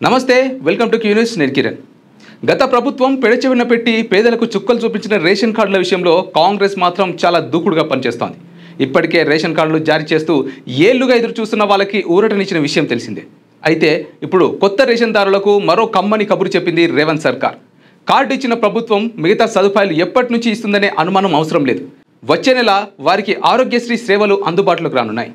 నమస్తే welcome to Q news నేను కిరణ్. గత ప్రభుత్వం పెడచెవిన పెట్టి పేదలకు చుక్కలు చూపించిన రేషన్ కార్డుల విషయంలో కాంగ్రెస్ మాత్రం చాలా దూకుడుగా పనిచేస్తోంది. ఇప్పటికే రేషన్ కార్డులు జారీ చేస్తూ ఏళ్లుగా ఎదురు చూస్తున్న వాళ్ళకి ఊరటనిచ్చిన విషయం తెలిసిందే. అయితే ఇప్పుడు కొత్త రేషన్దారులకు మరో కమ్మని కబురు చెప్పింది రేవంత్ సర్కార్. కార్డు ఇచ్చిన ప్రభుత్వం మిగతా సదుపాయాలు ఎప్పటి నుంచి ఇస్తుందనే అనుమానం అవసరం లేదు. వచ్చే నెల వారికి ఆరోగ్యశ్రీ సేవలు అందుబాటులోకి రానున్నాయి.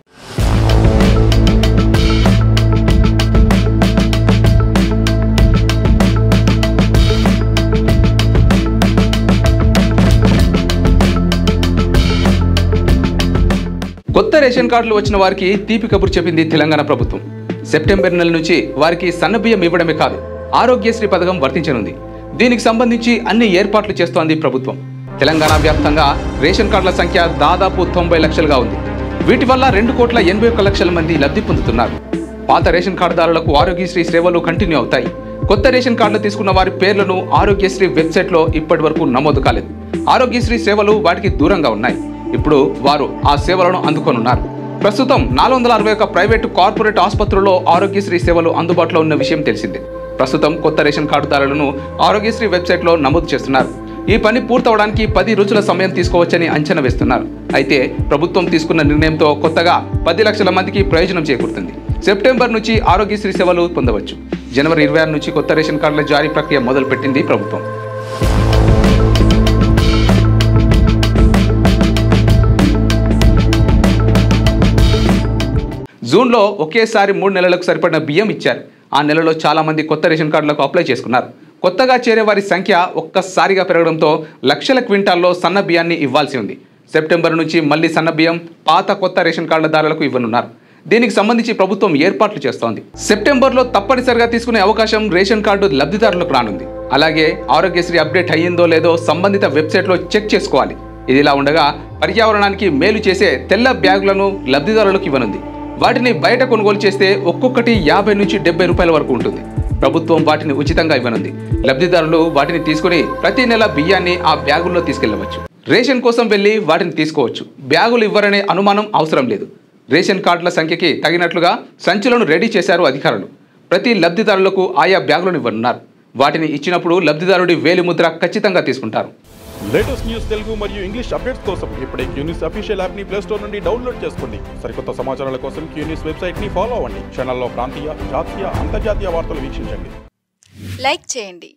కొత్త రేషన్ కార్డులు వచ్చిన వారికి తీపి కబురు చెప్పింది తెలంగాణ ప్రభుత్వం. సెప్టెంబర్ నెల నుంచి వారికి సన్నబియ్యం ఇవ్వడమే కాదు, ఆరోగ్యశ్రీ పథకం వర్తించనుంది. దీనికి సంబంధించి అన్ని ఏర్పాట్లు చేస్తోంది ప్రభుత్వం. తెలంగాణ వ్యాప్తంగా రేషన్ కార్డుల సంఖ్య దాదాపు 90 లక్షలుగా ఉంది. వీటి వల్ల 2,81,00,000 మంది లబ్ధి పొందుతున్నారు. పాత రేషన్ కార్డుదారులకు ఆరోగ్యశ్రీ సేవలు కంటిన్యూ అవుతాయి. కొత్త రేషన్ కార్డులు తీసుకున్న వారి పేర్లను ఆరోగ్యశ్రీ వెబ్సైట్లో ఇప్పటి వరకు నమోదు కాలేదు. ఆరోగ్యశ్రీ సేవలు వాటికి దూరంగా ఉన్నాయి. ఇప్పుడు వారు ఆ సేవలను అందుకోనున్నారు. ప్రస్తుతం 461 ప్రైవేటు కార్పొరేట్ ఆసుపత్రుల్లో ఆరోగ్యశ్రీ సేవలు అందుబాటులో ఉన్న విషయం తెలిసిందే. ప్రస్తుతం కొత్త రేషన్ కార్డుదారులను ఆరోగ్యశ్రీ వెబ్సైట్లో నమోదు చేస్తున్నారు. ఈ పని పూర్తవడానికి 10 రోజుల సమయం తీసుకోవచ్చని అంచనా వేస్తున్నారు. అయితే ప్రభుత్వం తీసుకున్న నిర్ణయంతో కొత్తగా 10 లక్షల మందికి ప్రయోజనం చేకూరుతుంది. సెప్టెంబర్ నుంచి ఆరోగ్యశ్రీ సేవలు పొందవచ్చు. జనవరి 26 నుంచి కొత్త రేషన్ కార్డుల జారీ ప్రక్రియ మొదలుపెట్టింది ప్రభుత్వం. జూన్లో ఒకేసారి 3 నెలలకు సరిపడిన బియ్యం ఇచ్చారు. ఆ నెలలో చాలా మంది కొత్త రేషన్ కార్డులకు అప్లై చేసుకున్నారు. కొత్తగా చేరే వారి సంఖ్య ఒక్కసారిగా పెరగడంతో లక్షల క్వింటాల్లో సన్న బియ్యాన్ని ఇవ్వాల్సి ఉంది. సెప్టెంబర్ నుంచి మళ్లీ సన్న బియ్యం పాత కొత్త రేషన్ కార్డుదారులకు ఇవ్వనున్నారు. దీనికి సంబంధించి ప్రభుత్వం ఏర్పాట్లు చేస్తోంది. సెప్టెంబర్లో తప్పనిసరిగా తీసుకునే అవకాశం రేషన్ కార్డు లబ్ధిదారులకు రానుంది. అలాగే ఆరోగ్యశ్రీ అప్డేట్ అయ్యిందో లేదో సంబంధిత వెబ్సైట్లో చెక్ చేసుకోవాలి. ఇదిలా ఉండగా పర్యావరణానికి మేలు చేసే తెల్ల బ్యాగులను లబ్ధిదారులకు ఇవ్వనుంది. వాటిని బయట కొనుగోలు చేస్తే ఒక్కొక్కటి 50 నుంచి 70 రూపాయల వరకు ఉంటుంది. ప్రభుత్వం వాటిని ఉచితంగా ఇవ్వనుంది. లబ్ధిదారులు వాటిని తీసుకుని ప్రతి నెల బియ్యాన్ని ఆ బ్యాగుల్లో తీసుకెళ్లవచ్చు. రేషన్ కోసం వెళ్లి వాటిని తీసుకోవచ్చు. బ్యాగులు ఇవ్వరనే అనుమానం అవసరం లేదు. రేషన్ కార్డుల సంఖ్యకి తగినట్లుగా సంచులను రెడీ చేశారు అధికారులు. ప్రతి లబ్ధిదారులకు ఆయా బ్యాగులను ఇవ్వనున్నారు. వాటిని ఇచ్చినప్పుడు లబ్ధిదారుడి వేలిముద్ర ఖచ్చితంగా తీసుకుంటారు. లేటెస్ట్ న్యూస్ తెలుగు మరియు ఇంగ్లీష్ అప్డేట్స్ కోసం ఇప్పుడే క్యూ న్యూస్ అఫీషియల్ యాప్ ని ప్లే స్టోర్ నుండి డౌన్లోడ్ చేసుకోండి. సరికొత్త సమాచారాల కోసం క్యూ న్యూస్ వెబ్సైట్ ని ఫాలో అవ్వండి. ఛానల్లో ప్రాంతీయ, జాతీయ, అంతర్జాతీయ వార్తలు వీక్షించండి. లైక్ చేయండి,